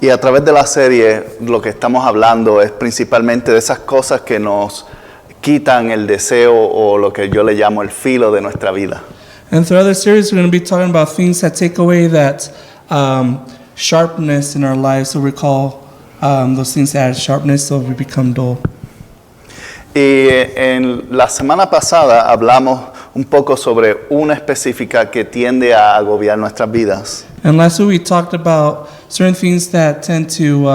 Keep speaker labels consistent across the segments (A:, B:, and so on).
A: Y a través de la serie lo que estamos hablando es principalmente de esas cosas que nos quitan el deseo o lo que yo le llamo el filo de nuestra vida.
B: And throughout the series, we're going to be talking about things that take away that sharpness in our lives, so we call those things that add sharpness, so we become dull.
A: Y en la semana pasada hablamos un poco sobre una específica que tiende a agobiar nuestras vidas.
B: And last week we talked about certain things that tend to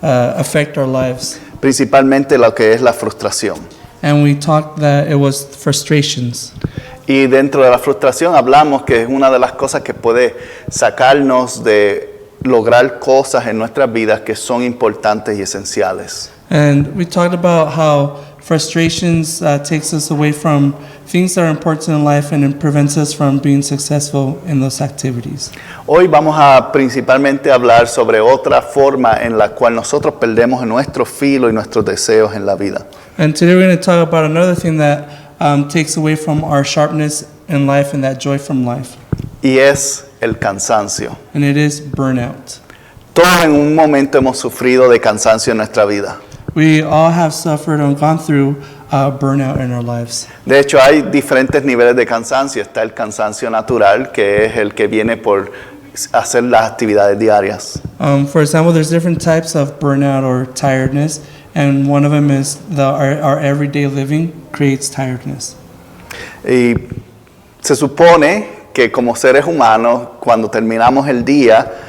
B: affect our lives.
A: Principalmente lo que es la frustración.
B: And we talked that it was frustrations.
A: Y dentro de la frustración hablamos que es una de las cosas que puede sacarnos de lograr cosas en nuestras vidas que son importantes y esenciales.
B: And we talked about how frustrations takes us away from things that are important in life and it prevents us from being successful in those activities.
A: Hoy vamos a principalmente hablar sobre otra forma en la cual nosotros perdemos nuestro filo y nuestros deseos en la vida.
B: And today we're going to talk about another thing that takes away from our sharpness in life and that joy from life.
A: Y es el cansancio.
B: And it is burnout.
A: Todos en un momento hemos sufrido de cansancio en nuestra vida.
B: We all have suffered and gone through burnout in our lives.
A: De hecho, hay diferentes niveles de cansancio. Está el cansancio natural, que es el que viene por hacer las actividades diarias.
B: For example, there's different types of burnout or tiredness, and one of them is our everyday living creates tiredness.
A: Y se supone que como seres humanos, cuando terminamos el día,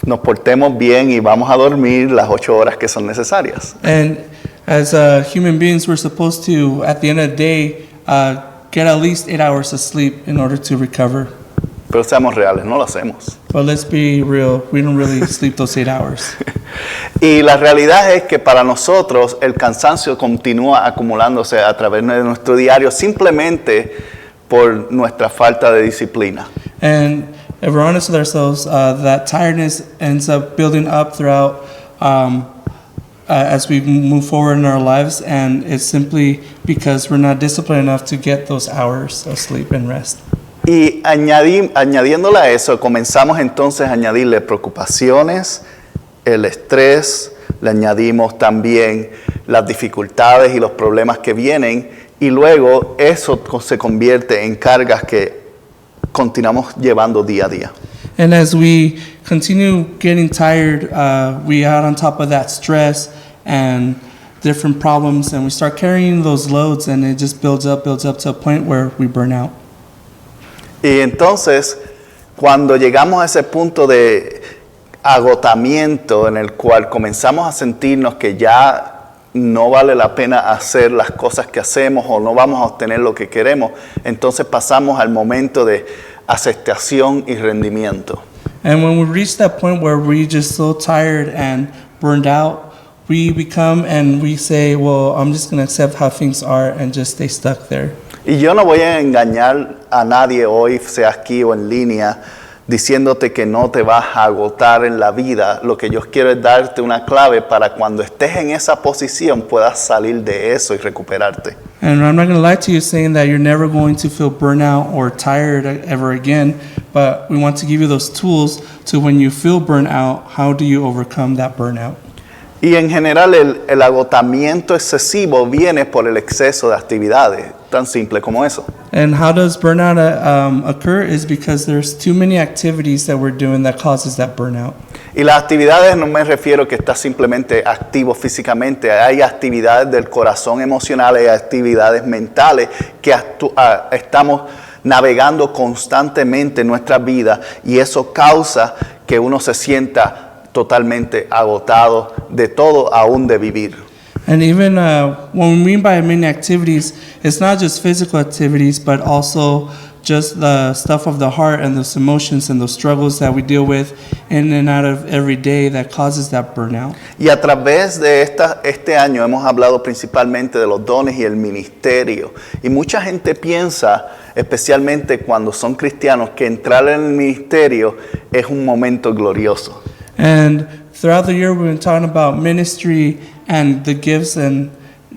A: nos portemos bien y vamos a dormir las 8 horas que son necesarias.
B: And as human beings, we're supposed to, at the end of the day, get at least 8 hours of sleep in order to recover.
A: Pero seamos reales, no lo hacemos.
B: But let's be real, we don't really sleep those 8 hours.
A: Y la realidad es que para nosotros el cansancio continúa acumulándose a través de nuestro diario simplemente por nuestra falta de disciplina.
B: And if we're honest with ourselves, that tiredness ends up building up throughout as we move forward in our lives, and it's simply because we're not disciplined enough to get those hours of sleep and rest.
A: Y añadiéndole a eso, comenzamos entonces a añadirle preocupaciones, el estrés, le añadimos también las dificultades y los problemas que vienen, y luego eso se convierte en cargas que continuamos llevando día a día.
B: And as we continue getting tired, we add on top of that stress and different problems, and we start carrying those loads, and it just builds up to a point where we burn out.
A: Y entonces, cuando llegamos a ese punto de agotamiento en el cual comenzamos a sentirnos que ya no vale la pena hacer las cosas que hacemos o no vamos a obtener lo que queremos, entonces pasamos al momento de aceptación y rendimiento.
B: And when we reach that point where we're just so tired and burned out, we become and we say, well, I'm just going to accept how things are and just stay stuck there.
A: Y yo no voy a engañar a nadie hoy, sea aquí o en línea, diciéndote que no te vas a agotar en la vida. Lo que yo quiero es darte una clave para cuando estés en esa posición puedas salir de eso y recuperarte.
B: And I'm not going to lie to you saying that you're never going to feel burnout or tired ever again, but we want to give you those tools to when you feel burnout, how do you overcome that burnout?
A: Y en general el agotamiento excesivo viene por el exceso de actividades, tan simple como eso.
B: And how does burnout occur is because there's too many activities that we're doing that causes that burnout.
A: Y las actividades no me refiero que estás simplemente activo físicamente, hay actividades del corazón emocional, hay actividades mentales que estamos navegando constantemente en nuestra vida y eso causa que uno se sienta totalmente agotado de todo, aún de vivir.
B: And even what we mean by many activities, it's not just physical activities, but also just the stuff of the heart and those emotions and those struggles that we deal with in and out of every day that causes that burnout.
A: Y a través de este año hemos hablado principalmente de los dones y el ministerio. Y mucha gente piensa, especialmente cuando son cristianos, que entrar en el ministerio es un momento glorioso.
B: And throughout the year, we've been talking about ministry and the gifts and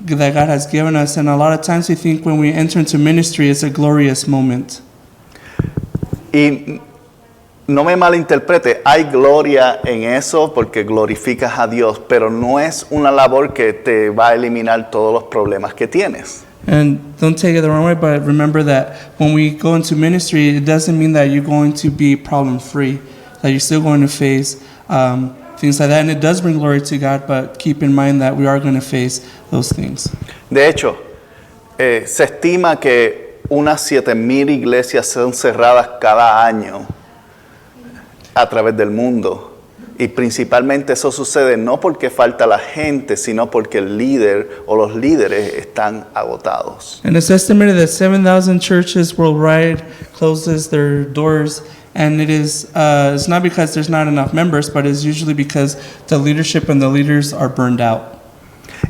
B: that God has given us. And a lot of times we think when we enter into ministry, it's a glorious moment.
A: Y no me malinterprete, hay gloria en eso porque glorificas a Dios, pero no es una labor que te va a eliminar todos los problemas que tienes.
B: And don't take it the wrong way, but remember that when we go into ministry, it doesn't mean that you're going to be problem-free, that you're still going to face things like that. And it does bring glory to God, but keep in mind that we are going to face those things.
A: De hecho, se estima que unas 7,000 iglesias son cerradas cada año a través del mundo. Y principalmente eso sucede no porque falta la gente, sino porque el líder o los líderes están agotados.
B: And it's estimated that 7,000 churches worldwide closes their doors, and it's not because there's not enough members, but it's usually because the leadership and the leaders are burned out.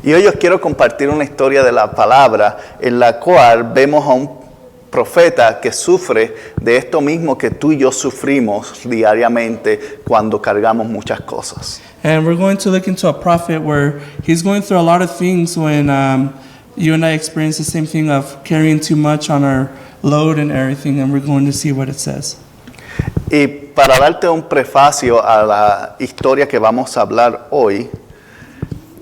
A: Y hoy os quiero compartir una historia de la palabra en la cual vemos a un profeta que sufre de esto mismo que tú y yo sufrimos diariamente cuando cargamos muchas cosas.
B: And we're going to look into a prophet where he's going through a lot of things when you and I experience the same thing of carrying too much on our load and everything, and we're going to see what it says.
A: Y para darte un prefacio a la historia que vamos a hablar hoy,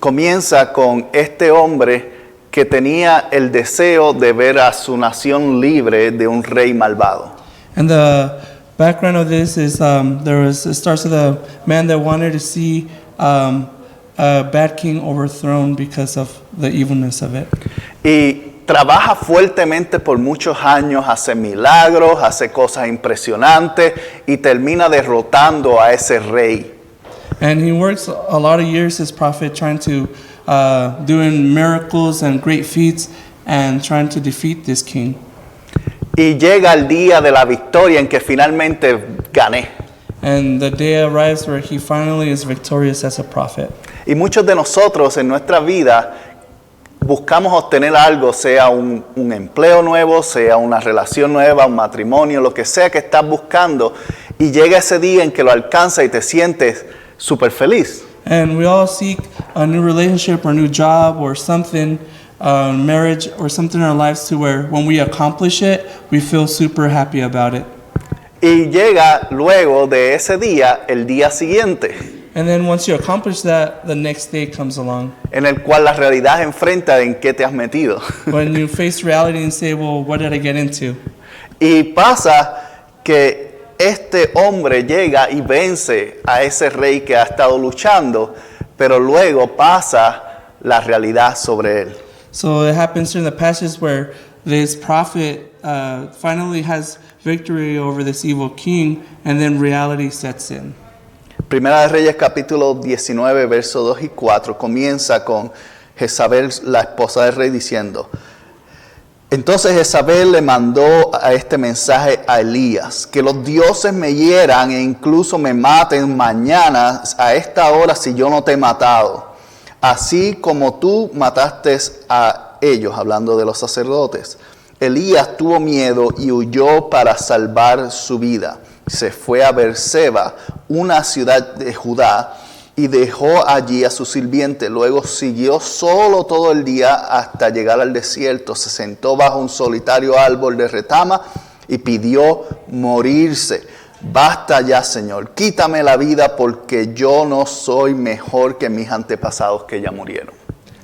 A: comienza con este hombre que tenía el deseo de ver a su nación libre de un rey malvado.
B: And the background of this is it starts with a man that wanted to see a bad king overthrown because of the evilness of it.
A: Y trabaja fuertemente por muchos años, hace milagros, hace cosas impresionantes y termina derrotando a ese rey.
B: And he works a lot of years as prophet trying to doing miracles and great feats and trying to defeat this king.
A: Y llega el día de la victoria en que finalmente gané.
B: And the day arrives where he finally is victorious as a prophet.
A: Y muchos de nosotros en nuestra vida buscamos obtener algo, sea un empleo nuevo, sea una relación nueva, un matrimonio, lo que sea que estás buscando, y llega ese día en que lo alcanza y te sientes súper feliz.
B: And we all seek a new relationship or a new job or something, marriage or something in our lives to where when we accomplish it, we feel super happy about it.
A: Y llega luego de ese día, el día siguiente,
B: And then once you accomplish that, the next day comes along.
A: en el cual la realidad enfrenta en qué te has metido.
B: When you face reality and say, well, what did I get into?
A: Y pasa que este hombre llega y vence a ese rey que ha estado luchando, pero luego pasa la realidad sobre él.
B: So it happens during the passage where this prophet finally has victory over this evil king, and then reality sets in.
A: Primera de Reyes capítulo 19, versos 2 y 4 comienza con Jezabel, la esposa del rey, diciendo: entonces Jezabel le mandó a este mensaje a Elías: que los dioses me hieran e incluso me maten mañana a esta hora si yo no te he matado, así como tú mataste a ellos, hablando de los sacerdotes. Elías tuvo miedo y huyó para salvar su vida. Se fue a Beerseba, una ciudad de Judá, y dejó allí a su sirviente. Luego siguió solo todo el día hasta llegar al desierto. Se sentó bajo un solitario árbol de retama y pidió morirse. Basta ya, Señor, quítame la vida porque yo no soy mejor que mis antepasados que ya murieron.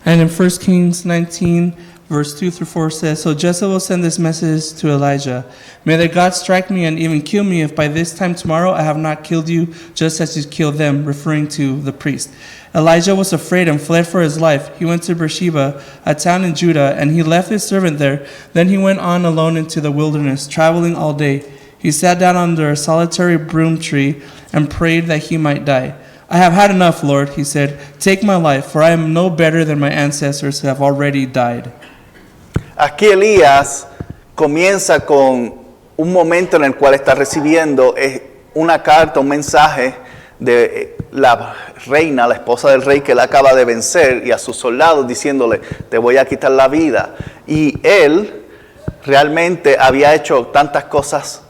B: And in 1 Kings 19, verse 2 through 4 says, so Jezebel sent this message to Elijah: may the God strike me and even kill me if by this time tomorrow I have not killed you just as you killed them, referring to the priest. Elijah was afraid and fled for his life. He went to Beersheba, a town in Judah, and he left his servant there. Then he went on alone into the wilderness, traveling all day. He sat down under a solitary broom tree and prayed that he might die. I have had enough, Lord, he said. Take my life, for I am no better than my ancestors who have already died.
A: Aquí Elías comienza con un momento en el cual está recibiendo una carta, un mensaje de la reina, la esposa del rey que él acaba de vencer, y a sus soldados diciéndole: te voy a quitar la vida. Y él realmente había hecho tantas cosas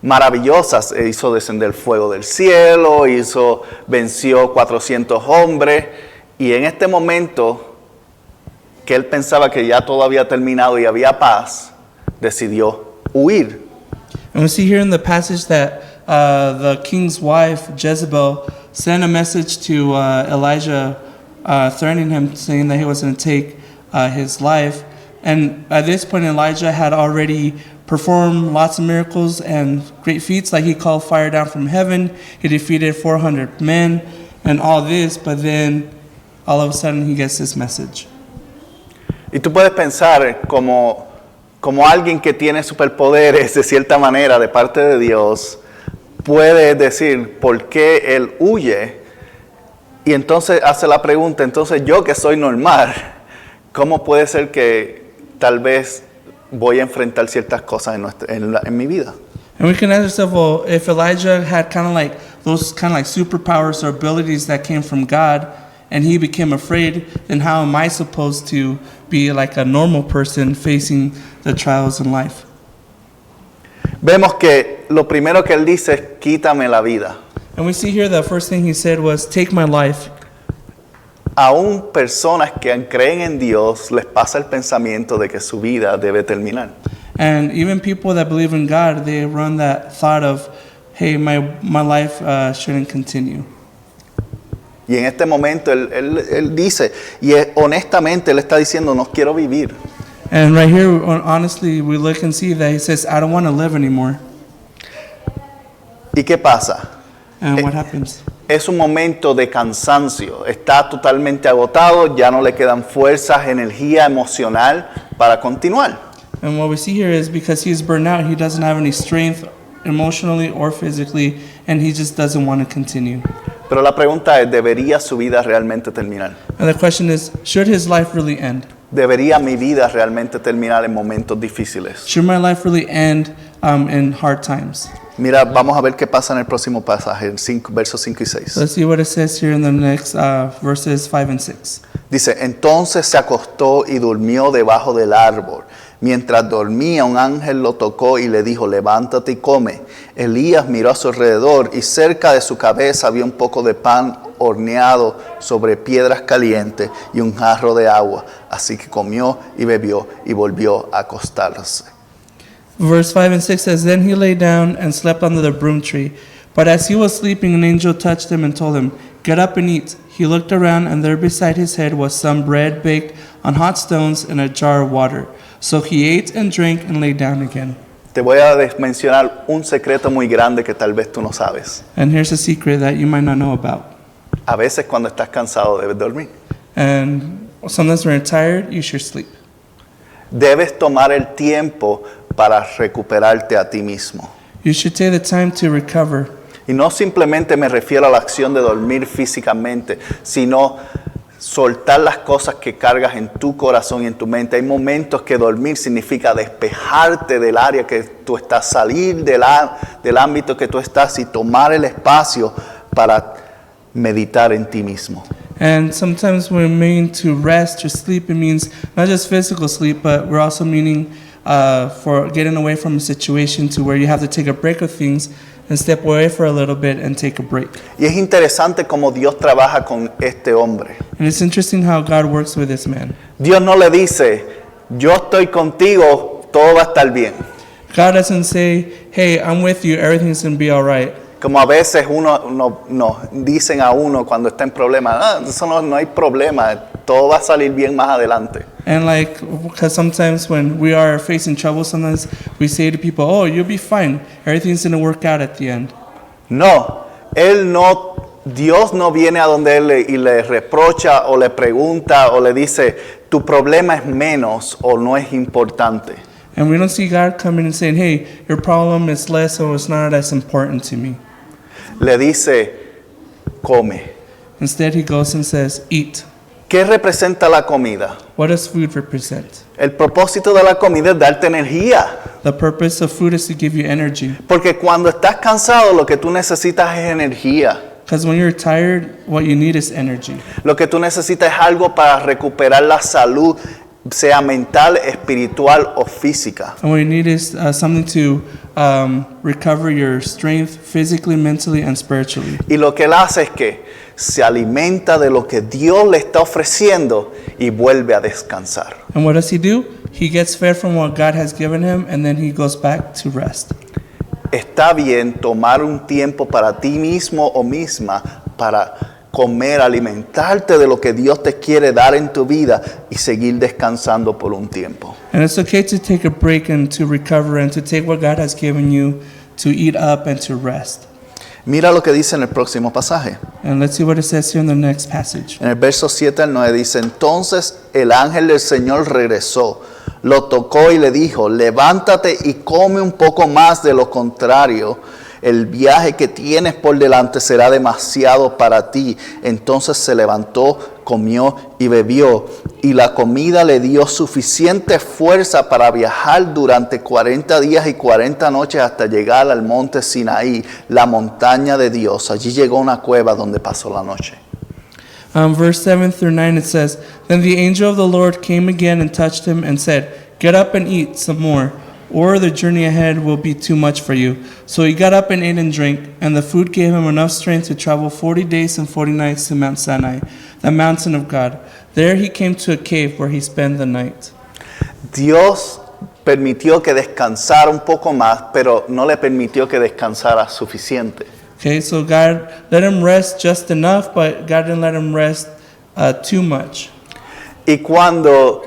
A: maravillosas. Hizo descender fuego del cielo, venció 400 hombres, y en este momento que él pensaba que ya todo había terminado y había paz, decidió huir.
B: And we see here in the passage that the king's wife, Jezebel, sent a message to Elijah, threatening him, saying that he was going to take his life. And at this point, Elijah had already performed lots of miracles and great feats, like he called fire down from heaven. He defeated 400 men and all this, but then all of a sudden he gets this message.
A: Y tú puedes pensar como alguien que tiene superpoderes de cierta manera de parte de Dios, puede decir por qué él huye, y entonces hace la pregunta, entonces yo que soy normal, ¿cómo puede ser que tal vez voy a enfrentar ciertas cosas en mi vida?
B: And we can ask ourselves, well, if Elijah had kind of like those kind of like superpowers or abilities that came from God, and he became afraid, then how am I supposed to be like a normal person facing the trials in life?
A: Vemos que lo primero que él dice es quítame la vida.
B: And we see here the first thing he said was, take my life.
A: Aún personas que creen en Dios les pasa el pensamiento de que su vida debe terminar.
B: And even people that believe in God, they run that thought of, hey, my life shouldn't continue.
A: Y en este momento él dice, y honestamente él está diciendo, no quiero vivir.
B: And right here, honestly, we look and see that he says, I don't want to live anymore.
A: ¿Y qué pasa?
B: And what happens?
A: Es un momento de cansancio, está totalmente agotado, ya no le quedan fuerzas, energía emocional para continuar.
B: And what we see here is because he's burned out, he doesn't have any strength emotionally or physically, and he just doesn't want to continue.
A: Pero la pregunta es, ¿debería su vida realmente terminar?
B: And the question is, should his life really end?
A: ¿Debería mi vida realmente terminar en momentos difíciles?
B: Should my life really end in hard times?
A: Mira, vamos a ver qué pasa en el próximo pasaje, en versos 5 y 6.
B: Let's see what it says here in the next verses 5 and 6.
A: Dice, entonces se acostó y durmió debajo del árbol. Mientras dormía, un ángel lo tocó y le dijo, levántate y come. Elías miró a su alrededor y cerca de su cabeza había un poco de pan horneado sobre piedras calientes y un jarro de agua. Así que comió y bebió y volvió a acostarse.
B: Verse 5 and 6 says, then he lay down and slept under the broom tree. But as he was sleeping, an angel touched him and told him, get up and eat. He looked around, and there beside his head was some bread baked on hot stones and a jar of water. So he ate and drank and lay down again.
A: Te voy a mencionar un secreto muy grande que tal vez tú no sabes.
B: And here's a secret that you might not know about.
A: A veces cuando estás cansado debes dormir.
B: And sometimes when you're tired, you should sleep.
A: Debes tomar el tiempo para recuperarte a ti mismo.
B: You should take the time to recover.
A: Y no simplemente me refiero a la acción de dormir físicamente, sino soltar las cosas que cargas en tu corazón y en tu mente. Hay momentos que dormir significa despejarte del área que tú estás, salir del ámbito que tú estás y tomar el espacio para meditar en ti mismo.
B: And sometimes when we mean to rest or sleep, it means not just physical sleep, but we're also meaning for getting away from a situation to where you have to take a break of things and step away for a little bit and take a break.
A: Y es interesante cómo Dios trabaja con este hombre.
B: And it's interesting how God works with this man.
A: Dios no le dice, yo estoy contigo, todo va a estar bien.
B: God doesn't say, hey, I'm with you, everything's going to be all right.
A: Como a veces nos dicen a uno cuando está en problemas, eso no hay problema, todo va a salir bien más adelante.
B: And like, because sometimes when we are facing trouble, sometimes we say to people, oh, you'll be fine. Everything's going to work out at the end.
A: No, Dios no viene a donde él y le reprocha o le pregunta o le dice, tu problema es menos o no es importante.
B: And we don't see God coming and saying, hey, your problem is less or it's not as important to me.
A: Le dice, come.
B: Instead, he goes and says, eat.
A: ¿Qué representa la comida?
B: What does food represent?
A: El propósito de la comida es darte energía.
B: The purpose of food is to give you energy.
A: Porque cuando estás cansado, lo que tú necesitas es energía.
B: Because when you're tired, what you need is energy.
A: Lo que tú necesitas es algo para recuperar la salud, sea mental, espiritual o física.
B: And what you need is something to recover your strength physically, mentally, and spiritually.
A: Y lo que él hace es que se alimenta de lo que Dios le está ofreciendo y vuelve a descansar.
B: And what does he do? He gets fed from what God has given him, and then he goes back to rest.
A: está bien tomar un tiempo para ti mismo o misma para comer, alimentarte de lo que Dios te quiere dar en tu vida y seguir descansando por un tiempo.
B: And it's okay to take a break and to recover and to take what God has given you to eat up and to rest.
A: Mira lo que dice en el próximo pasaje.
B: And let's see what it says here in the next passage.
A: En el verso 7 al 9 dice, entonces el ángel del Señor regresó, lo tocó y le dijo, levántate y come un poco más, de lo contrario, el viaje que tienes por delante será demasiado para ti. Entonces se levantó, comió y bebió, y la comida le dio suficiente fuerza para viajar durante 40 días y 40 noches hasta llegar al monte Sinaí, la montaña de Dios. Allí llegó a una cueva donde pasó la noche.
B: Verse 7 through 9, it says, Then the angel of the Lord came again and touched him and said, Get up and eat some more, or the journey ahead will be too much for you. So he got up and ate and drank, and the food gave him enough strength to travel 40 days and 40 nights to Mount Sinai, the mountain of God. There he came to a cave where he spent the night.
A: Dios permitió que descansara un poco más, pero no le permitió que descansara suficiente.
B: Okay, so God let him rest just enough, but God didn't let him rest too much.
A: Y cuando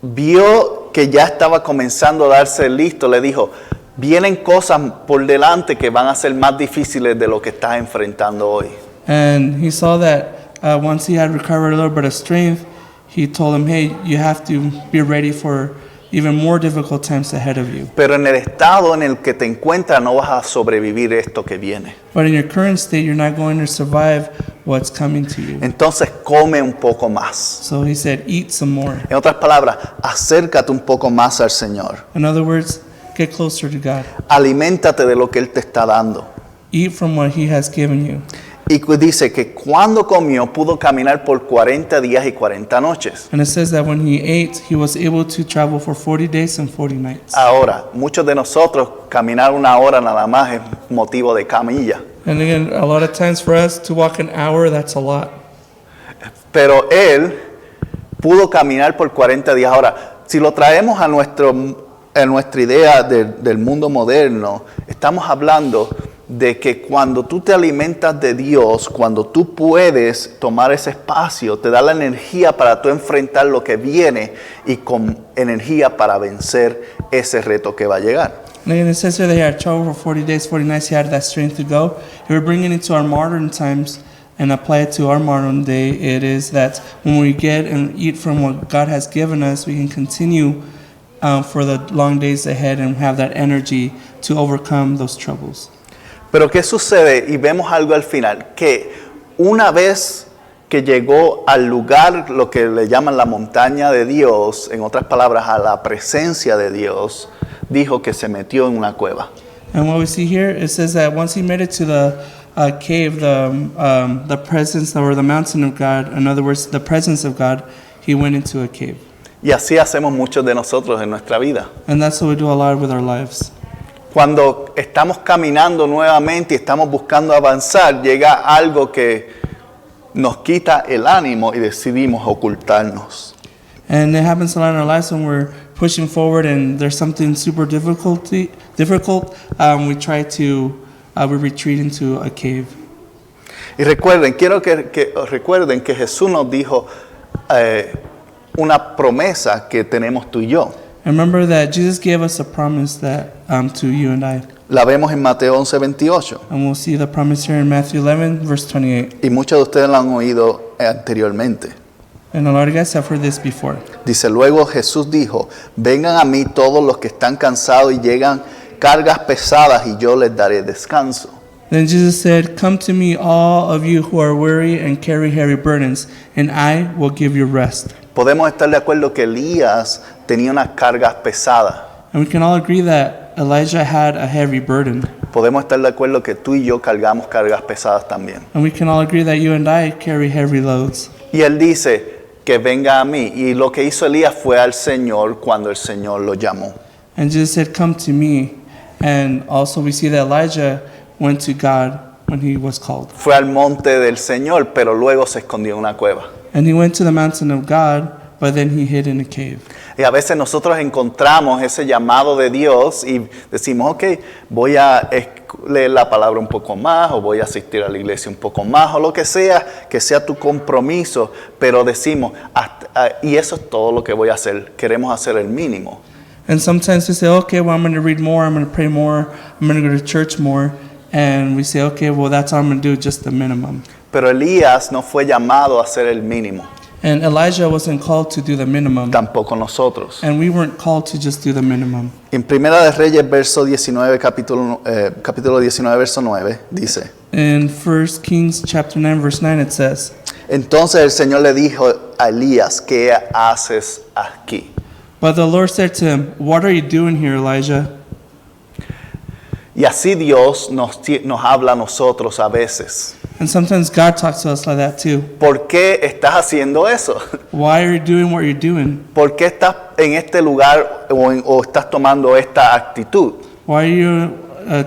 A: vio que ya estaba comenzando a darse listo, le dijo, vienen cosas por delante que van a ser más difíciles de lo que estás enfrentando hoy.
B: And he saw that once he had recovered a little bit of strength, he told him, hey, you have to be ready for even more difficult times ahead of you.
A: Pero en el estado en el que te encuentras no vas a sobrevivir esto que viene.
B: But in your current state, you're not going to survive what's coming to you.
A: Entonces come un poco más.
B: So he said, eat some more.
A: En otras palabras, acércate un poco más al Señor.
B: In other words, get closer to God.
A: Aliméntate de lo que Él te está dando.
B: Eat from what he has given you.
A: Y dice que cuando comió pudo caminar por 40 días y 40 noches.
B: And it says that when he ate, he was able to travel for 40 days and 40 nights.
A: Ahora, muchos de nosotros caminar una hora nada más es motivo de camilla.
B: And again, a lot of times for us to walk an hour, that's a lot.
A: Pero Él pudo caminar por 40 días. Ahora, si lo traemos a nuestra idea del mundo moderno, estamos hablando de que cuando tú te alimentas de Dios, cuando tú puedes tomar ese espacio, te da la energía para tú enfrentar lo que viene y con energía para vencer ese reto que va a llegar.
B: And again, it says here that he had traveled for 40 days, 40 nights, he had that strength to go. If we're bringing it to our modern times and apply it to our modern day, it is that when we get and eat from what God has given us, we can continue for the long days ahead and have that energy to overcome those troubles.
A: Pero ¿qué sucede? Y vemos algo al final, que una vez que llegó al lugar, lo que le llaman la montaña de Dios, en otras palabras, a la presencia de Dios, dijo que se metió en una cueva.
B: And what we see here, it says that once he made it to the cave, the presence or the mountain of God, in other words, the presence of God, he went into a cave.
A: Y así hacemos muchos de nosotros en nuestra vida.
B: And that's what we do a lot with our lives.
A: Cuando estamos caminando nuevamente y estamos buscando avanzar, llega algo que nos quita el ánimo y decidimos ocultarnos.
B: And it happens a lot in our lives when we're pushing forward and there's something super difficult. We retreat into a cave.
A: Y recuerden, quiero que recuerden que Jesús nos dijo una promesa que tenemos tú y yo.
B: And remember that Jesus gave us a promise that to you and I.
A: La vemos en Mateo 11:28.
B: And we'll see the promise here in Matthew 11, verse 28.
A: Y muchos de ustedes la han oído anteriormente.
B: And a lot of guys have heard this before.
A: Dice, luego Jesús dijo, vengan a mí todos los que están cansados y llegan cargas pesadas y yo les daré descanso.
B: Then Jesus said, Come to me, all of you who are weary and carry heavy burdens, and I will give you rest.
A: Podemos estar de acuerdo que Elías tenía unas cargas pesadas.
B: And we can all agree that Elijah had a heavy burden.
A: Podemos estar de acuerdo que tú y yo cargamos cargas pesadas también.
B: And we can all agree that you and I carry heavy loads.
A: Y él dice que venga a mí. Y lo que hizo Elías fue al Señor cuando el Señor lo llamó.
B: And Jesus said, Come to me. And also we see that Elijah went to God when he was called.
A: Fue al monte del Señor, pero luego se escondió en una cueva.
B: And he went to the mountain of God, but then he hid in a cave.
A: Y a veces nosotros encontramos ese llamado de Dios y decimos, ok, voy a leer la palabra un poco más, o voy a asistir a la iglesia un poco más, o lo que sea tu compromiso, pero decimos, y eso es todo lo que voy a hacer, queremos hacer el mínimo.
B: And sometimes we say, okay, well, I'm going to read more, I'm going to pray more, I'm going to go to church more. And we say, okay, well, that's all I'm going to do, just the minimum.
A: Pero Elías no fue llamado a hacer el mínimo,
B: And Elijah wasn't called to do the minimum.
A: tampoco nosotros.
B: And we weren't called to just do the minimum.
A: En Primera de Reyes, verso 19, capítulo 19, verso 9, dice,
B: In 1 Kings chapter 9, verse 9, it says,
A: entonces el Señor le dijo a Elías, ¿qué haces aquí?
B: but the Lord said to him, what are you doing here, Elijah?
A: Y así Dios nos habla a nosotros a veces.
B: And sometimes God talks to us like that too.
A: ¿Por qué estás haciendo eso?
B: Why are you doing what you're doing?
A: ¿Por qué estás en este lugar o estás tomando esta actitud?
B: Why are you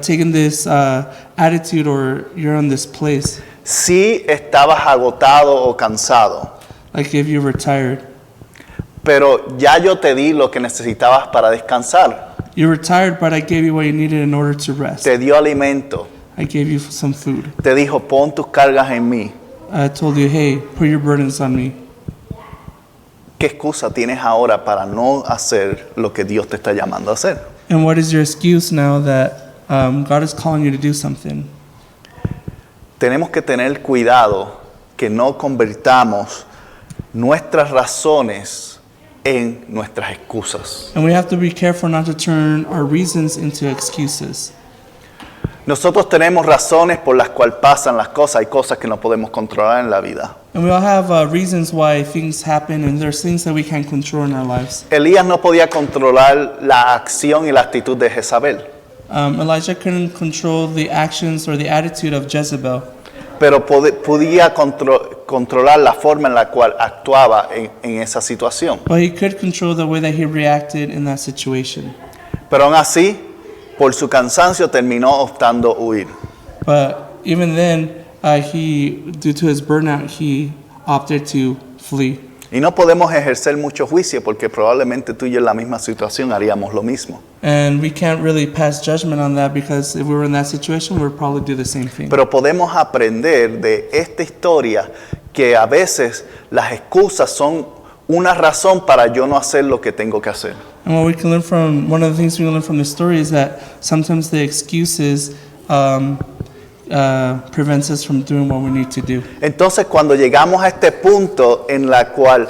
B: taking this attitude, or you're in this place?
A: Si estabas agotado o cansado,
B: Like if you were tired.
A: pero ya yo te di lo que necesitabas para descansar.
B: You were tired, but I gave you what you needed in order to rest.
A: Te dio alimento.
B: I gave you some food.
A: Te dijo, pon tus cargas en mí.
B: I told you, hey, put your burdens on me.
A: ¿Qué excusa tienes ahora para no hacer lo que Dios te está llamando a hacer?
B: And what is your excuse now that God is calling you to do something?
A: Tenemos que tener cuidado que no convirtamos nuestras razones en nuestras excusas.
B: And we have to be careful not to turn our reasons into excuses.
A: Nosotros tenemos razones por las cuales pasan las cosas. Hay cosas que no podemos controlar en la vida.
B: And we all have reasons why things happen, and there's things that we can't control in our lives.
A: Elías no podía controlar la acción y la actitud de Jezabel,
B: Elijah couldn't control the actions or the attitude of Jezebel,
A: pero podía controlar la forma en la cual actuaba en esa situación.
B: but he could control the way that he reacted in that situation.
A: Pero aún así, por su cansancio terminó optando huir.
B: But even then, due to his burnout, he opted to flee.
A: Y no podemos ejercer mucho juicio porque probablemente tú y yo en la misma situación haríamos lo mismo.
B: And we can't really pass judgment on that, because if we were in that situation, we'd probably do the same thing.
A: Pero podemos aprender de esta historia que a veces las excusas son una razón para yo no hacer lo que tengo que hacer.
B: And what we can learn from, one of the things we can learn from the story is that sometimes the excuses prevents us from doing what we need to do.
A: Entonces, cuando llegamos a este punto en la cual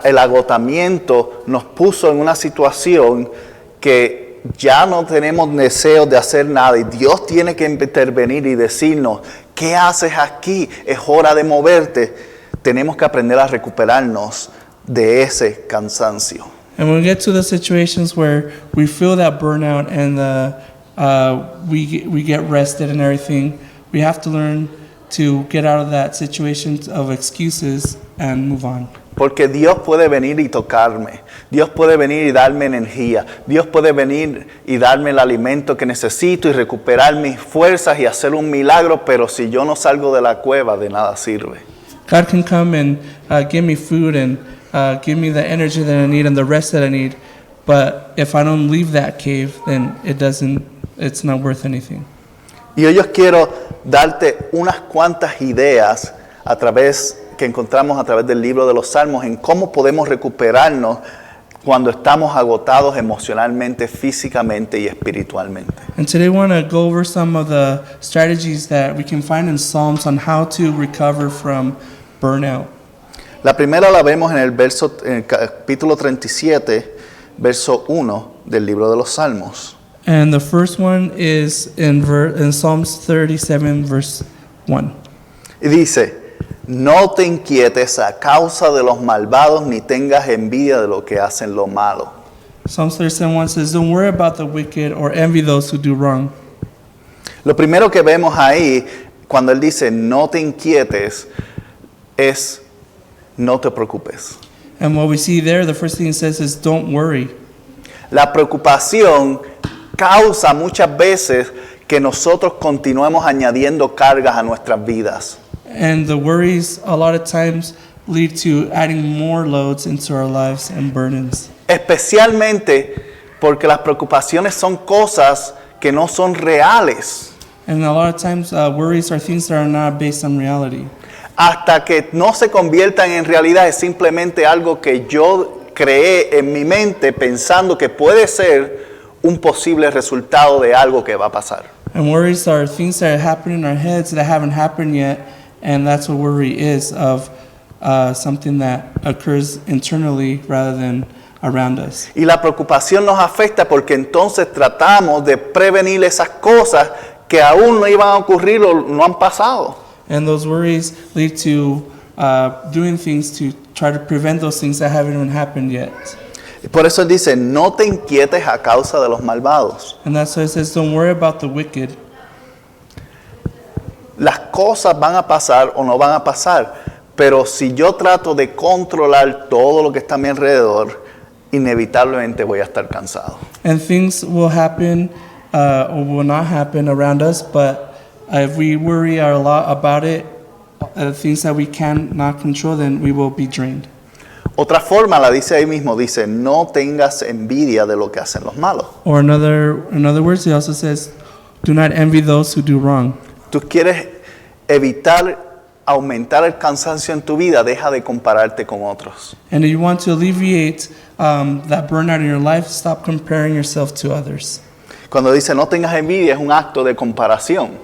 A: el agotamiento nos puso en una situación que ya no tenemos deseo de hacer nada y Dios tiene que intervenir y decirnos, ¿qué haces aquí? Es hora de moverte. Tenemos que aprender a recuperarnos de ese cansancio.
B: And when we get to the situations where we feel that burnout and we get rested and everything, we have to learn to get out of that situation of excuses and move on.
A: Porque Dios puede venir y tocarme. Dios puede venir y darme energía. Dios puede venir y darme el alimento que necesito y recuperar mis fuerzas y hacer un milagro, pero si yo no salgo de la cueva, de nada sirve.
B: God can come and give me food and give me the energy that I need and the rest that I need, but if I don't leave that cave, then it's not worth anything.
A: Y hoy yo quiero darte unas cuantas ideas que encontramos a través del libro de los Salmos en cómo podemos recuperarnos cuando estamos agotados emocionalmente, físicamente y espiritualmente.
B: And today we want to go over some of the strategies that we can find in Psalms on how to recover from burnout.
A: La primera la vemos en el capítulo 37, verso 1 del libro de los Salmos.
B: And the first one is in Psalms 37, verse 1.
A: Y dice, no te inquietes a causa de los malvados, ni tengas envidia de lo que hacen lo malo.
B: Psalms 37:1 says, don't worry about the wicked or envy those who do wrong.
A: Lo primero que vemos ahí, cuando él dice, no te inquietes, es no te preocupes.
B: And what we see there, the first thing it says is don't worry.
A: La preocupación causa muchas veces que nosotros continuemos añadiendo cargas a nuestras vidas.
B: And the worries a lot of times lead to adding more loads into our lives and burdens.
A: Especialmente porque las preocupaciones son cosas que no son reales.
B: And a lot of times, worries are things that are not based on reality.
A: Hasta que no se conviertan en realidad, es simplemente algo que yo creé en mi mente pensando que puede ser un posible resultado de algo que va a pasar.
B: And worries are things that happen in our heads that haven't happened yet, and that's what worry is, of something that occurs internally rather than around us.
A: Y la preocupación nos afecta porque entonces tratamos de prevenir esas cosas que aún no iban a ocurrir o no han pasado.
B: And those worries lead to doing things to try to prevent those things that haven't even happened yet.
A: Y por eso él dice, no te inquietes a causa de los malvados.
B: And that's why it says, don't worry about the wicked.
A: Las cosas van a pasar o no van a pasar, pero si yo trato de controlar todo lo que está a mi alrededor, inevitablemente voy a estar cansado.
B: And things will happen or will not happen around us, but if we worry a lot about it, things that we cannot control, then we will be drained.
A: Otra forma la dice ahí mismo, dice, no tengas envidia de lo que hacen los malos.
B: Or in other words, he also says, do not envy those who do wrong.
A: Tú quieres evitar aumentar el cansancio en tu vida, deja de compararte con otros.
B: And if you want to alleviate that burnout in your life, stop comparing yourself to others.
A: Cuando dice no tengas envidia, es un acto de comparación.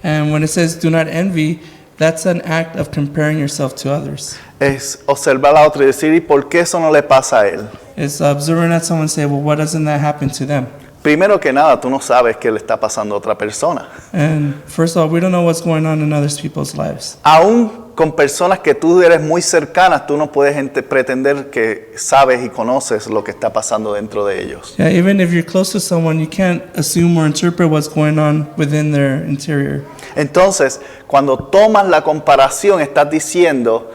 B: And when it says do not envy, that's an act of comparing yourself to others.
A: Es observar a otro y decir, ¿y por qué eso no le pasa a él?
B: It's observing at someone and say, well, what doesn't that happen to them?
A: Primero que nada, tú no sabes qué le está pasando a otra persona.
B: And first of all, we don't know what's going on in other people's lives.
A: Aún con personas que tú eres muy cercanas, tú no puedes pretender que sabes y conoces lo que está pasando dentro de ellos.
B: Yeah, even if you're close to someone, you can't assume or interpret what's going on within their interior.
A: Entonces, cuando tomas la comparación, estás diciendo,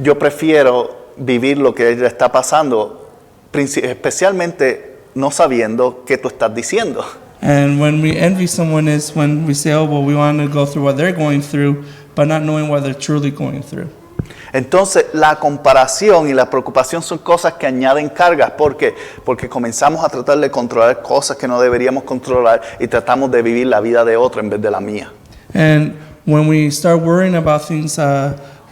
A: yo prefiero vivir lo que le está pasando, especialmente no sabiendo qué tú estás diciendo.
B: And when we envy someone is when we say, oh, well, we want to go through what they're going through, but not knowing what they're truly going through.
A: Entonces, la comparación y la preocupación son cosas que añaden cargas. ¿Por qué? Porque comenzamos a tratar de controlar cosas que no deberíamos controlar y tratamos de vivir la vida de otro en vez de la mía.
B: And when we start worrying about things,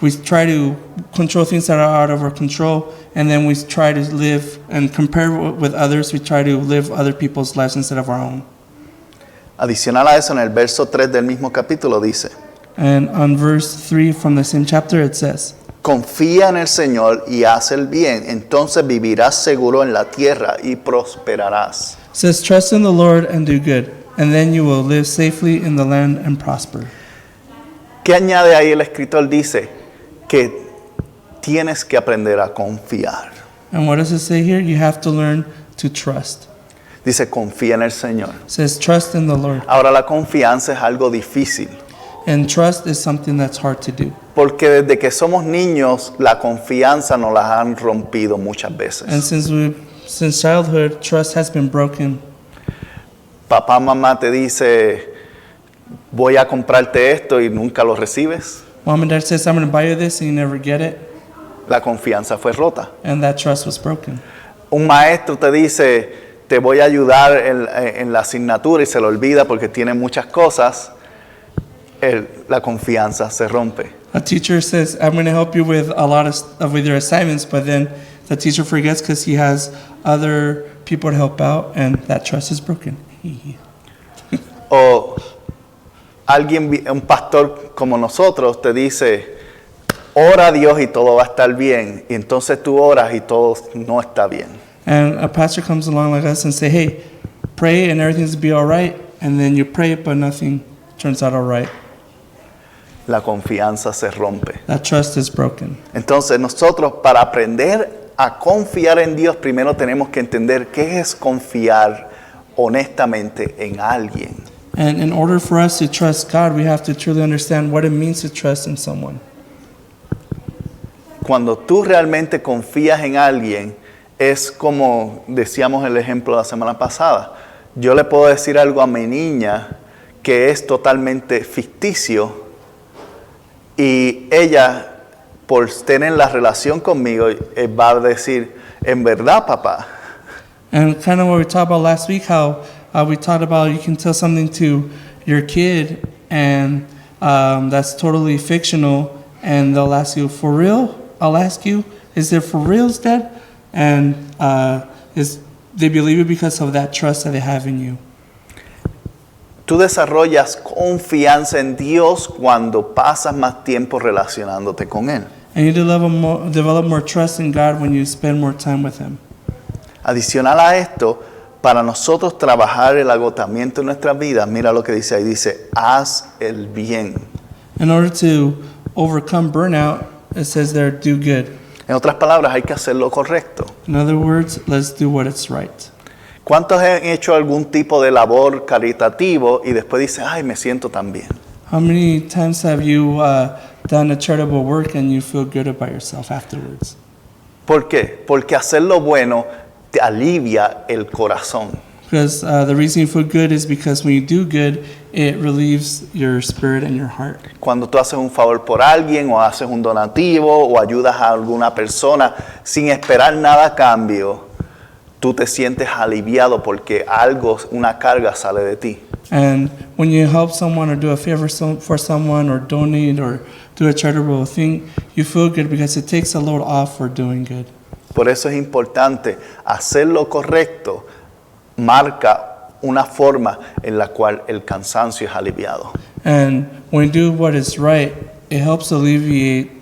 B: we try to control things that are out of our control, and then we try to live and compare with others. We try to live other people's lives instead of our own.
A: Adicional a eso, en el verso 3 del mismo capítulo dice,
B: And on verse 3 from the same chapter, it says,
A: confía en el Señor y haz el bien, entonces vivirás seguro en la tierra y prosperarás.
B: it says, trust in the Lord and do good, and then you will live safely in the land and prosper.
A: ¿Qué añade ahí el escritor? Dice que tienes que aprender a confiar.
B: And what does it say here? You have to learn to trust.
A: Dice, confía en el Señor.
B: It says, trust in the Lord.
A: Ahora, la confianza es algo difícil,
B: And trust is something that's hard to do.
A: porque desde que somos niños, la confianza nos la han rompido muchas
B: And
A: veces.
B: since childhood, trust has been broken.
A: Papá, mamá te dice, voy a comprarte esto y nunca lo recibes.
B: Mom and dad says, I'm going to buy you this, and you never get it.
A: La confianza fue rota.
B: And that trust was broken.
A: Un maestro te dice, te voy a ayudar en la asignatura y se lo olvida porque tiene muchas cosas. La confianza se rompe.
B: A teacher says, I'm going to help you with a lot with your assignments, but then the teacher forgets because he has other people to help out, and that trust is broken.
A: O un pastor como nosotros te dice, ora a Dios y todo va a estar bien. Y entonces tú oras y todo no está bien.
B: And a pastor comes along like us and say, hey, pray and everything's be all right. And then you pray, but nothing turns out all right.
A: La confianza se rompe.
B: That trust is broken.
A: Entonces nosotros, para aprender a confiar en Dios, primero tenemos que entender qué es confiar honestamente en alguien.
B: And in order for us to trust God, we have to truly understand what it means to trust in someone.
A: Cuando tú realmente confías en alguien, es como decíamos el ejemplo la semana pasada. Yo le puedo decir algo a mi niña que es totalmente ficticio y ella, por tener la relación conmigo, va a decir, en verdad, papá.
B: And kind of what we talked about last week, how we talked about you can tell something to your kid and that's totally fictional, and they'll ask you, for real? I'll ask you, is it for reals, Dad? And they believe it because of that trust that they have in you.
A: Tú desarrollas confianza en Dios cuando pasas más tiempo relacionándote con Él.
B: And you develop more trust in God when you spend more time with Him.
A: Adicional a esto, para nosotros trabajar el agotamiento en nuestras vidas, mira lo que dice ahí, dice, haz el bien.
B: In order to overcome burnout, it says there, do good.
A: En otras palabras, hay que hacer lo correcto.
B: In other words, let's do what is right.
A: ¿Cuántos han hecho algún tipo de labor caritativo y después dicen, ay, me siento tan bien?
B: How many times have you done a charitable work and you feel good about yourself afterwards?
A: ¿Por qué? Porque hacer lo bueno te alivia el corazón.
B: Because the reason you feel good is because when you do good, it relieves your spirit and your heart.
A: Cuando tú haces un favor por alguien o haces un donativo o ayudas a alguna persona sin esperar nada a cambio, tú te sientes aliviado porque algo, una carga sale de ti.
B: And when you help someone or do a favor for someone or donate or do a charitable thing, you feel good because it takes a load off for doing good.
A: Por eso es importante hacer lo correcto, marca una forma en la cual el cansancio es aliviado.
B: And when you do what is right, it helps alleviate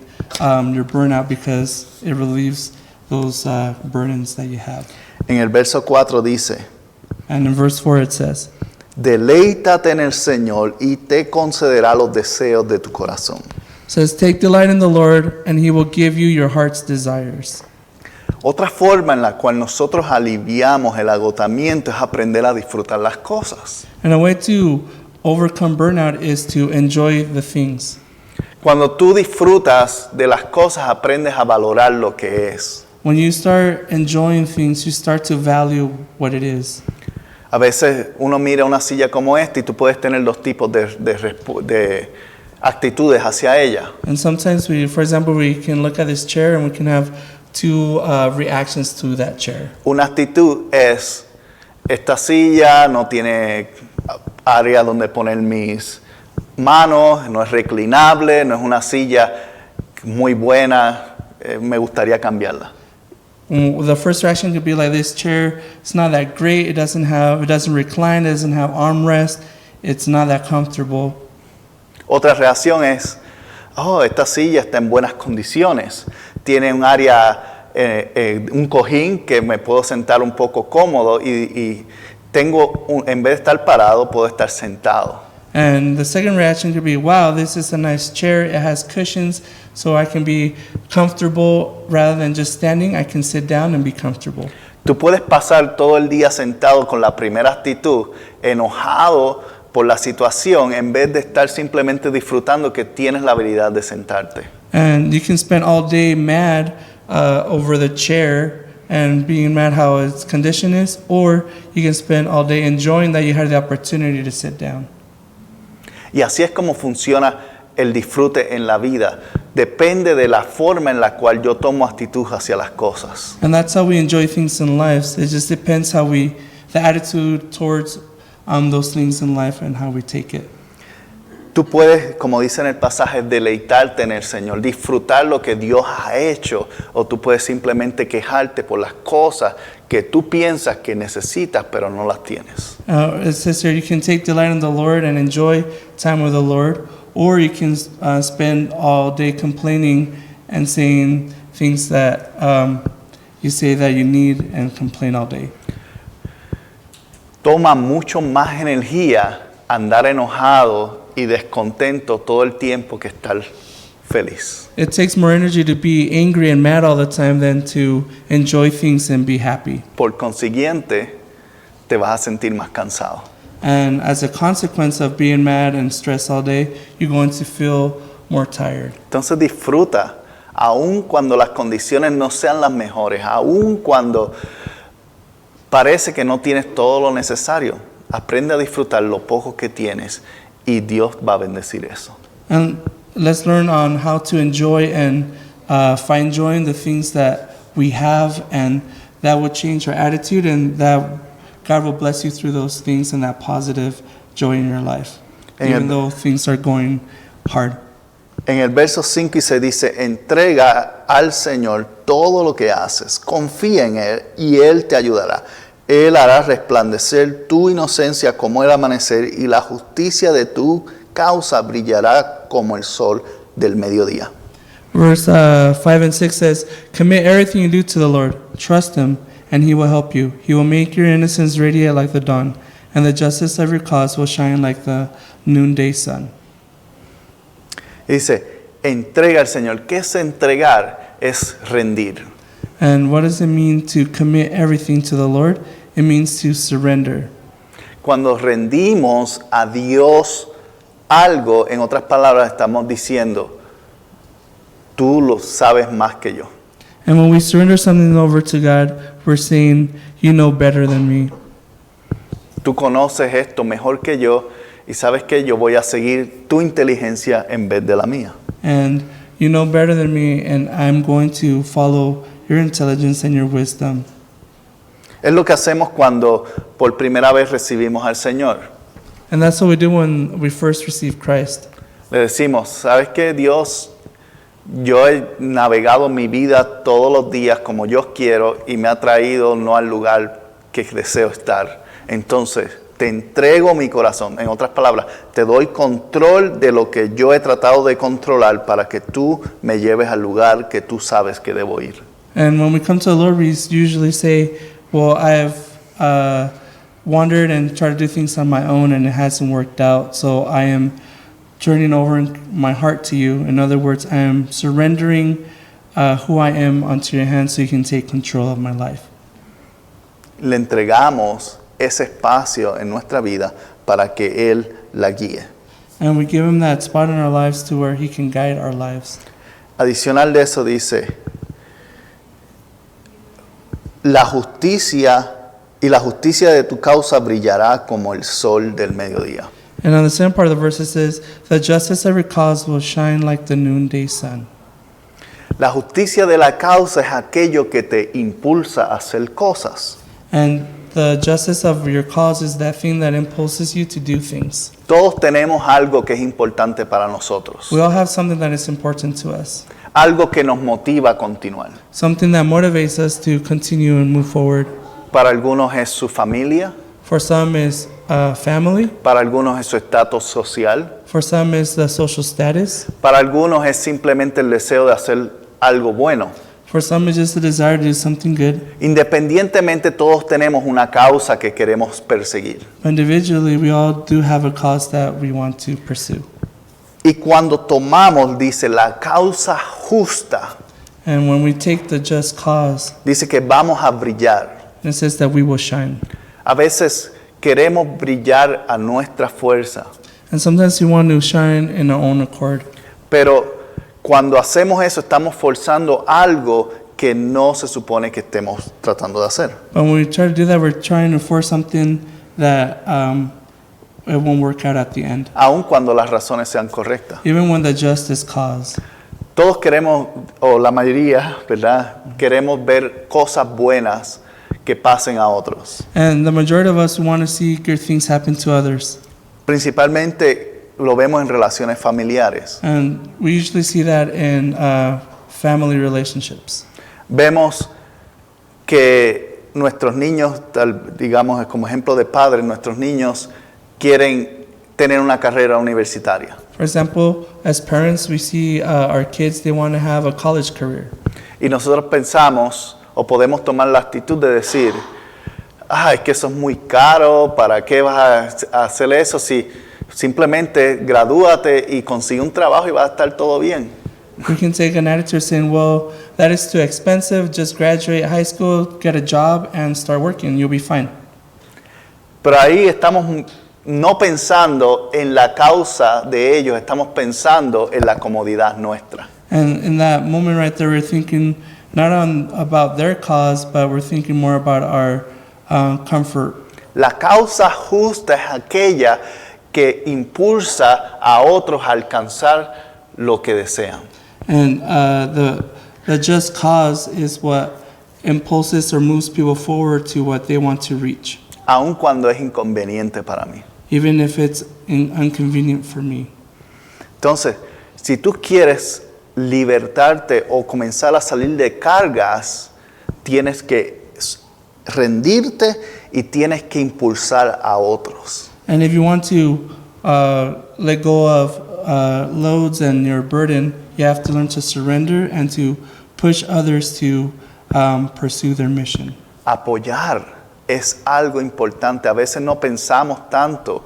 B: your burnout because it relieves those burdens that you have.
A: En el verso 4 dice,
B: And in verse 4 it says,
A: deleítate en el Señor y te concederá los deseos de tu corazón.
B: it says, take delight in the Lord, and He will give you your heart's desires.
A: Otra forma en la cual nosotros aliviamos el agotamiento es aprender a disfrutar las cosas.
B: And a way to overcome burnout is to enjoy the things.
A: Cuando tú disfrutas de las cosas, aprendes a valorar lo que es.
B: When you start enjoying things, you start to value what it is.
A: A veces uno mira una silla como esta y tú puedes tener dos tipos de actitudes hacia ella.
B: And sometimes for example, we can look at this chair and we can have two reactions to that chair.
A: Una actitud es, esta silla no tiene área donde poner mis manos, no es reclinable, no es una silla muy buena, me gustaría cambiarla.
B: The first reaction could be like, this chair, it's not that great, it doesn't recline, it doesn't have armrest, it's not that comfortable.
A: Otra reacción es, oh, esta silla está en buenas condiciones, tiene un área, un cojín que me puedo sentar un poco cómodo y en vez de estar parado, puedo estar sentado.
B: And the second reaction could be, wow, this is a nice chair, it has cushions, so I can be comfortable rather than just standing, I can sit down and be comfortable.
A: Tú puedes pasar todo el día sentado con la primera actitud, enojado por la situación, en vez de estar simplemente disfrutando que tienes la habilidad de sentarte.
B: And you can spend all day mad over the chair and being mad how its condition is, or you can spend all day enjoying that you had the opportunity to sit down.
A: Y así es como funciona el disfrute en la vida. Depende de la forma en la cual yo tomo actitud hacia las cosas.
B: And that's how we enjoy things in life. It just depends the attitude towards those things in life and how we take it.
A: Tú puedes, como dice en el pasaje, deleitarte en el Señor, disfrutar lo que Dios ha hecho, o tú puedes simplemente quejarte por las cosas que tú piensas que necesitas, pero no las tienes.
B: It says here, you can take delight in the Lord and enjoy time with the Lord, or you can spend all day complaining and saying things that you say that you need and complain all day.
A: Toma mucho más energía andar enojado y descontento todo el tiempo que estar feliz.
B: It takes more energy to be angry and mad all the time than to enjoy things and be happy.
A: Por consiguiente, te vas a sentir más cansado.
B: And as a consequence of being mad and stressed all day, you're going to feel more tired.
A: Entonces disfruta, aun cuando las condiciones no sean las mejores, aun cuando parece que no tienes todo lo necesario. Aprende a disfrutar lo poco que tienes y Dios va a bendecir eso.
B: And let's learn on how to enjoy and find joy in the things that we have and that will change your attitude, and that God will bless you through those things and that positive joy in your life, even though things are going hard.
A: En el verso 5 y 6 dice, entrega al Señor todo lo que haces, confía en Él y Él te ayudará. Él hará resplandecer tu inocencia como el amanecer y la justicia de tu causa brillará como el sol del mediodía.
B: Verse 5 and 6 says, commit everything you do to the Lord. Trust Him, and He will help you. He will make your innocence radiate like the dawn, and the justice of your cause will shine like the noonday sun.
A: Dice, entrega al Señor. ¿Qué es entregar? Es rendir.
B: And what does it mean to commit everything to the Lord? It means to surrender.
A: Cuando rendimos a Dios algo, en otras palabras, estamos diciendo, tú lo sabes más que yo.
B: And when we surrender something over to God, we're saying, you know better than me.
A: Tú conoces esto mejor que yo y sabes que yo voy a seguir tu inteligencia en vez de la mía.
B: And you know better than me, and I'm going to follow your intelligence and your wisdom.
A: Es lo que hacemos cuando por primera vez recibimos al Señor.
B: And that's what we do when we first receive Christ.
A: Le decimos, ¿sabes qué, Dios? Yo he navegado mi vida todos los días como yo quiero y me ha traído no al lugar que deseo estar. Entonces, te entrego mi corazón. En otras palabras, te doy control de lo que yo he tratado de controlar para que tú me lleves al lugar que tú sabes que debo ir.
B: And when we come to the Lord, we usually say, well, I have wandered and tried to do things on my own and it hasn't worked out, so I am turning over my heart to you. In other words, I am surrendering who I am unto your hands so you can take control of my life.
A: Le entregamos ese espacio en nuestra vida para que Él la guíe.
B: And we give him that spot in our lives to where he can guide our lives.
A: Adicional de eso dice, la justicia de tu causa brillará como el sol del mediodía.
B: And on the second part of the verse it says, the justice of your cause will shine like the noonday sun.
A: La justicia de la causa es aquello que te impulsa a hacer cosas.
B: And the justice of your cause is that thing that impulses you to do things.
A: Todos tenemos algo que es importante para nosotros.
B: We all have something that is important to us.
A: Algo que nos motiva a continuar.
B: Something that motivates us to continue and move forward.
A: Para algunos es su familia.
B: For some is family.
A: Para algunos es su estatus social.
B: For some is the social status.
A: Para algunos es simplemente el deseo de hacer algo bueno.
B: For some it's just a desire to do something good.
A: Independientemente, todos tenemos una causa que queremos perseguir.
B: Individually, we all do have a cause that we want to pursue.
A: Y cuando tomamos, dice, la causa justa,
B: And when we take the just cause,
A: dice que vamos a brillar.
B: it says that we will shine.
A: A veces queremos brillar a nuestra fuerza,
B: And sometimes we want to shine in our own accord.
A: pero cuando hacemos eso estamos forzando algo que no se supone que estemos tratando de hacer.
B: But when we try to do that, we're trying to force something that it won't work out at the end.
A: Aun cuando las razones sean correctas.
B: Even when the justice cause.
A: Todos queremos, o la mayoría, ¿verdad? Queremos ver cosas buenas que pasen a otros.
B: And the majority of us want to see good things happen to others.
A: Principalmente lo vemos en relaciones familiares.
B: And we usually see that in family relationships.
A: Vemos que nuestros niños, digamos como ejemplo de padres, nuestros niños quieren tener una carrera universitaria.
B: For example, as parents, we see our kids, they want to have a college career.
A: Y nosotros pensamos o podemos tomar la actitud de decir, es que eso es muy caro, ¿para qué vas a hacer eso? Si simplemente gradúate y consigue un trabajo y va a estar todo bien.
B: We can take an attitude saying, well, that is too expensive, just graduate high school, get a job, and start working, you'll be fine.
A: Pero ahí estamos no pensando en la causa de ellos, estamos pensando en la comodidad nuestra.
B: And in that moment right there, we're thinking not about their cause, but we're thinking more about our comfort.
A: La causa justa es aquella que impulsa a otros a alcanzar lo que desean.
B: And the just cause is what impulses or moves people forward to what they want to reach,
A: aun cuando es inconveniente para mí.
B: even if it's inconvenient for me.
A: Entonces, si tú quieres libertarte o comenzar a salir de cargas, tienes que rendirte y tienes que impulsar a otros.
B: And if you want to let go of loads and your burden, you have to learn to surrender and to push others to pursue their mission.
A: Apoyar es algo importante. A veces no pensamos tanto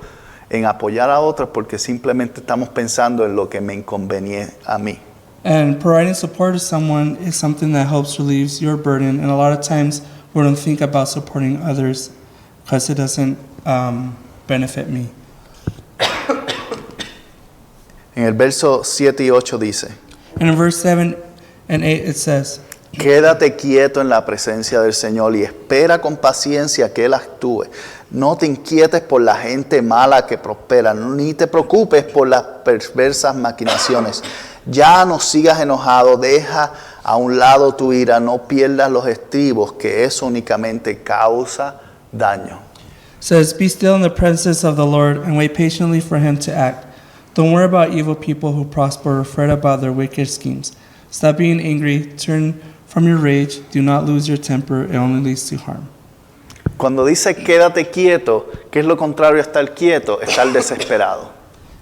A: en apoyar a otros porque simplemente estamos pensando en lo que me inconveniente a mí.
B: And providing support to someone is something that helps relieve your burden. And a lot of times we don't think about supporting others because it doesn't benefit me.
A: En el verso 7 y 8 dice,
B: And in verse 7 and 8 it says,
A: quédate quieto en la presencia del Señor y espera con paciencia que Él actúe. No te inquietes por la gente mala que prospera, ni te preocupes por las perversas maquinaciones. Ya no sigas enojado, deja a un lado tu ira, no pierdas los estribos, que eso únicamente causa daño.
B: says, be still in the presence of the Lord and wait patiently for him to act. Don't worry about evil people who prosper or fret about their wicked schemes. Stop being angry, turn from your rage, do not lose your temper, it only leads to harm.
A: Cuando dice quédate quieto, ¿qué es lo contrario a estar quieto? Estar desesperado.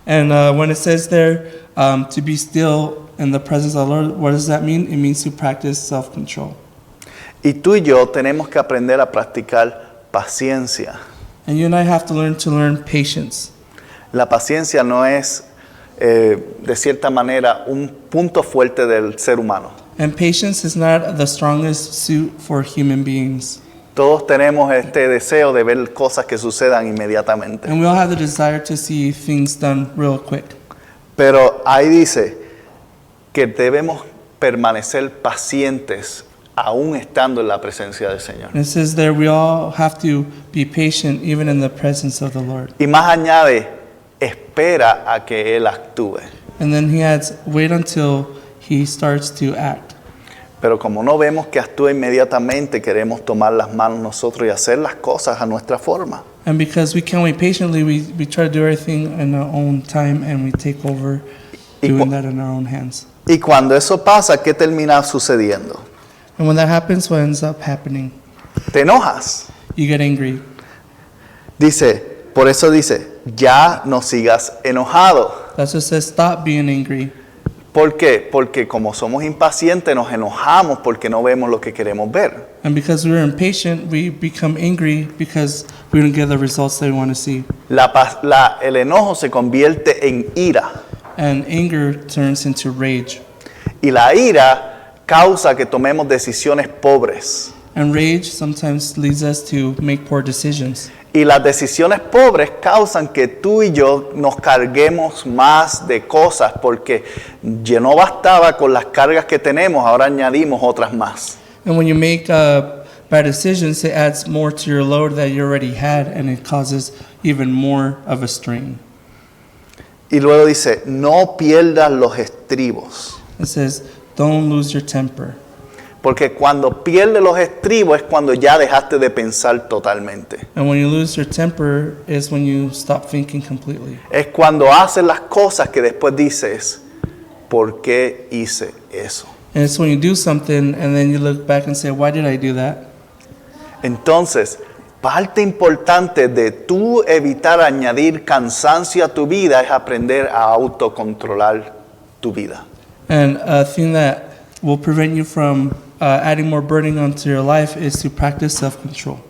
B: And when it says there to be still in the presence of the Lord, what does that mean? It means to practice self-control.
A: Y tú y yo tenemos que aprender a practicar paciencia.
B: And you and I have to learn patience.
A: La paciencia no es, de cierta manera, un punto fuerte del ser humano.
B: And patience is not the strongest suit for human beings.
A: Todos tenemos este deseo de ver cosas que sucedan inmediatamente.
B: And we all have the desire to see things done real quick.
A: Pero ahí dice que debemos permanecer pacientes aún estando en la presencia del Señor.
B: And it says there we all have to be patient even in the presence of the Lord.
A: Y más añade, espera a que Él actúe.
B: And then he adds, wait until he starts to act.
A: Pero como no vemos que actúe inmediatamente, queremos tomar las manos nosotros y hacer las cosas a nuestra forma.
B: And because we can't wait patiently, we try to do everything in our own time and we take over doing that in our own hands.
A: Y cuando eso pasa, ¿qué termina sucediendo?
B: And when that happens, what ends up happening?
A: Te enojas.
B: You get angry.
A: Por eso dice, ya no sigas enojado.
B: That's what says stop being angry.
A: ¿Por qué? Porque como somos impacientes nos enojamos porque no vemos lo que queremos ver.
B: And because we're impatient, we become angry because we don't get the results that we want to see.
A: El enojo se convierte en ira.
B: And anger turns into rage.
A: Y la ira causa que tomemos decisiones pobres.
B: And rage sometimes leads us to make poor decisions.
A: Y las decisiones pobres causan que tú y yo nos carguemos más de cosas porque ya no bastaba con las cargas que tenemos, ahora añadimos otras más.
B: And when you make bad decisions, it adds more to your load that you already had, and it causes even more of a strain.
A: Y luego dice, no pierdas los estribos.
B: It says, don't lose your temper.
A: Porque cuando pierdes los estribos es cuando ya dejaste de pensar totalmente.
B: And when you lose your temper is when you stop thinking completely.
A: Es cuando haces las cosas que después dices, ¿por qué hice eso?
B: And it's when you do something and then you look back and say, why did I do that?
A: Entonces, parte importante de tú evitar añadir cansancio a tu vida es aprender a autocontrolar tu vida.
B: And a thing that will prevent you from adding more burden onto your life is to practice self-control.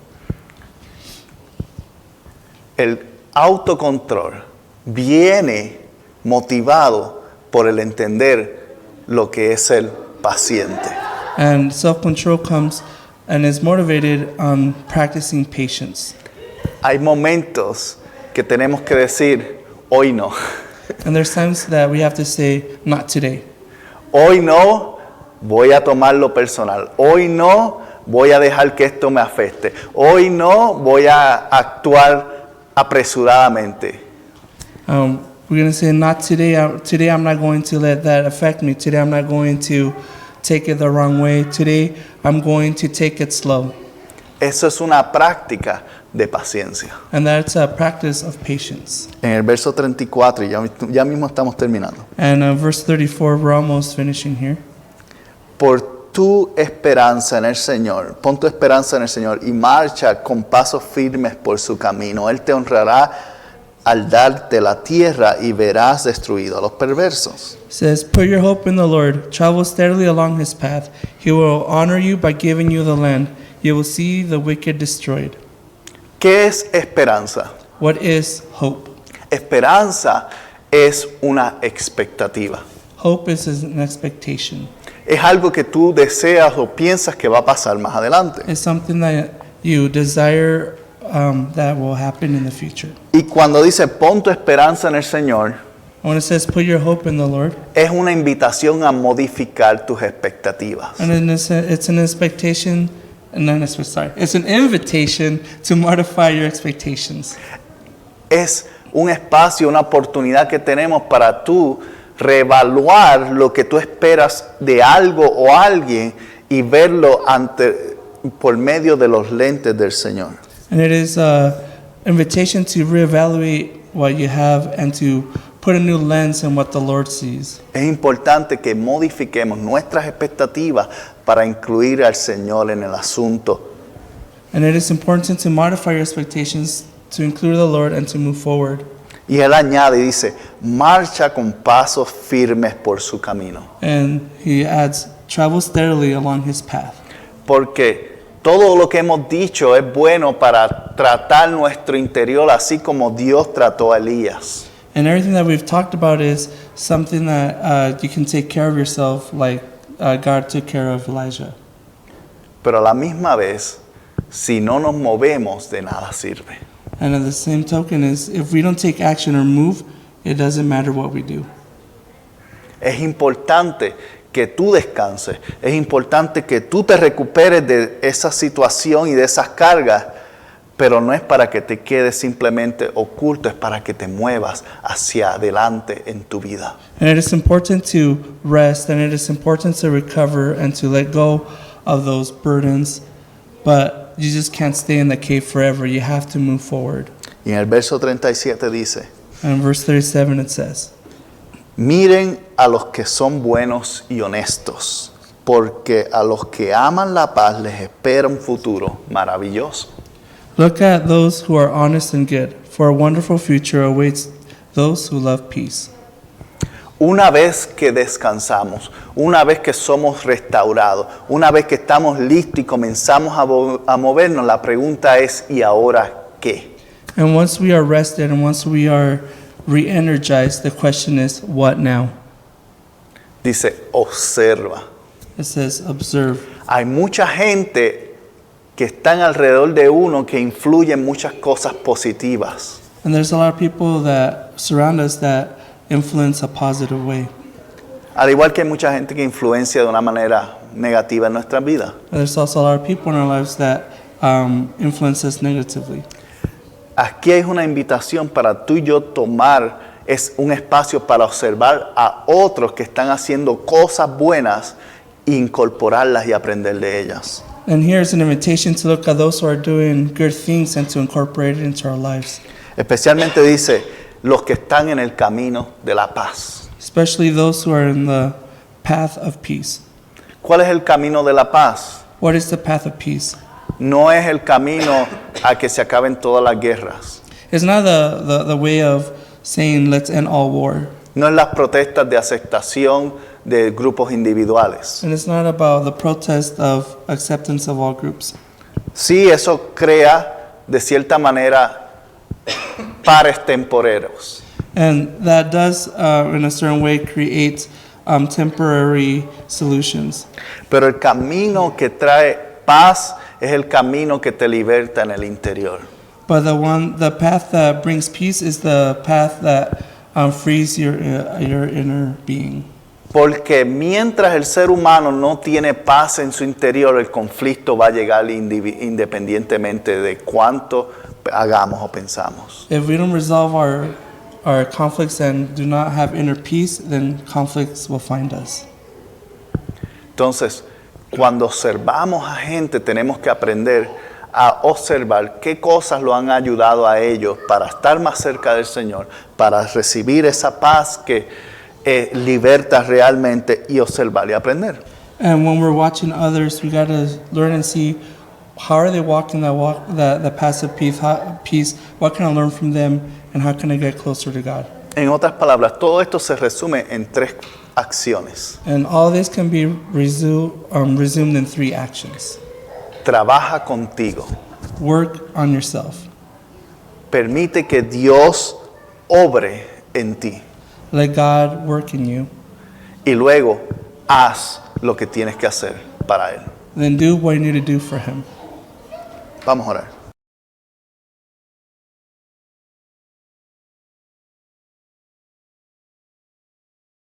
A: El autocontrol viene motivado por el entender lo que es ser paciente.
B: And self-control comes and is motivated on practicing patience.
A: Hay momentos que tenemos que decir, hoy no.
B: And there's times that we have to say, not today.
A: Hoy no voy a tomarlo personal. Hoy no voy a dejar que esto me afecte. Hoy no voy a actuar apresuradamente.
B: We're going to say, not today. Today I'm not going to let that affect me. Today I'm not going to take it the wrong way. Today, I'm going to take it slow.
A: Eso es una práctica de paciencia.
B: And that's a practice of patience.
A: En el verso 34, y ya mismo estamos terminando.
B: And verse 34, we're almost finishing here.
A: Por tu esperanza en el Señor, pon tu esperanza en el Señor y marcha con pasos firmes por su camino. Él te honrará al darte la tierra y verás destruido a los perversos.
B: It says, put your hope in the Lord. Travel steadily along his path. He will honor you by giving you the land. You will see the wicked destroyed.
A: ¿Qué es esperanza?
B: What is hope?
A: Esperanza es una expectativa.
B: Hope is an expectation.
A: Es algo que tú deseas o piensas que va a pasar más adelante.
B: It's something that you desire that will happen in the future.
A: Y cuando dice pon tu esperanza en el Señor,
B: When it says put your hope in the Lord,
A: es una invitación a modificar tus expectativas.
B: and then it's an expectation, it's an invitation to modify your expectations.
A: Es un espacio, una oportunidad que tenemos para tú reevaluar lo que tú esperas de algo o alguien y verlo por medio de los lentes del Señor.
B: And it is an invitation to reevaluate what you have and to put a new lens in what the Lord sees.
A: Es importante que modifiquemos nuestras expectativas para incluir al Señor en el asunto.
B: And it is important to modify your expectations to include the Lord and to move forward.
A: Y él añade y dice, marcha con pasos firmes por su camino.
B: And he adds, travel steadily along his path.
A: Porque todo lo que hemos dicho es bueno para tratar nuestro interior así como Dios trató a Elías.
B: And everything that we've talked about is something that you can take care of yourself like God took care of Elijah.
A: Pero a la misma vez, si no nos movemos, de nada sirve.
B: And at the same token is if we don't take action or move, it doesn't matter what we do.
A: Es importante que tú descanses, es importante que tú te recuperes de esa situación y de esas cargas, pero no es para que te quedes simplemente oculto, es para que te muevas hacia adelante en tu vida.
B: And it is important to rest, and it is important to recover and to let go of those burdens, but you just can't stay in the cave forever. You have to move forward.
A: Y en el verso 37 dice,
B: And in verse 37 it says,
A: miren a los que son buenos y honestos, porque a los que aman la paz les espera un futuro maravilloso.
B: look at those who are honest and good, for a wonderful future awaits those who love peace.
A: Una vez que descansamos, una vez que somos restaurados, una vez que estamos listos y comenzamos a movernos, la pregunta es, ¿y ahora qué?
B: And once we are rested and once we are re-energized, the question is, what now?
A: Dice, observa.
B: It says, observe.
A: Hay mucha gente que están alrededor de uno que influyen muchas cosas positivas.
B: And there's a lot of people that surround us that influence a positive way.
A: Al igual que hay mucha gente que influencia de una manera negativa en nuestra vida.
B: And there's also a lot of people in our lives that influence us negatively.
A: Aquí hay una invitación para tú y yo tomar un espacio para observar a otros que están haciendo cosas buenas e incorporarlas y aprender de ellas.
B: And here's an invitation to look at those who are doing good things and to incorporate it into our lives.
A: Especialmente dice, los que están en el camino de la paz.
B: Especially those who are in the path of peace.
A: ¿Cuál es el camino de la paz?
B: What is the path of peace?
A: No es el camino a que se acaben todas las guerras.
B: It's not the way of saying let's end all war.
A: No es las protestas de aceptación de grupos individuales.
B: And it's not about the protest of acceptance of all groups.
A: Sí, eso crea de cierta manera pares temporeros.
B: And that does, in a certain way, create temporary solutions.
A: Pero el camino que trae paz es el camino que te liberta en el interior.
B: But the path that brings peace is the path that frees your inner being.
A: Porque mientras el ser humano no tiene paz en su interior, el conflicto va a llegar independientemente de cuánto hagamos o pensamos.
B: If we don't resolve our conflicts and do not have inner peace, then conflicts will find us.
A: Entonces, cuando observamos a gente, tenemos que aprender a observar qué cosas lo han ayudado a ellos para estar más cerca del Señor, para recibir esa paz que liberta realmente, y observar y aprender.
B: And when we're watching others, we got to learn and see how are they walking that passive peace. What can I learn from them, and how can I get closer to God?
A: En otras palabras, todo esto se resume en 3 acciones.
B: And all this can be resumed in 3 actions.
A: Trabaja contigo.
B: Work on yourself.
A: Permite que Dios obre en ti.
B: Let God work in you.
A: Y luego, haz lo que tienes que hacer para Él.
B: Then do what you need to do for Him.
A: Vamos a orar.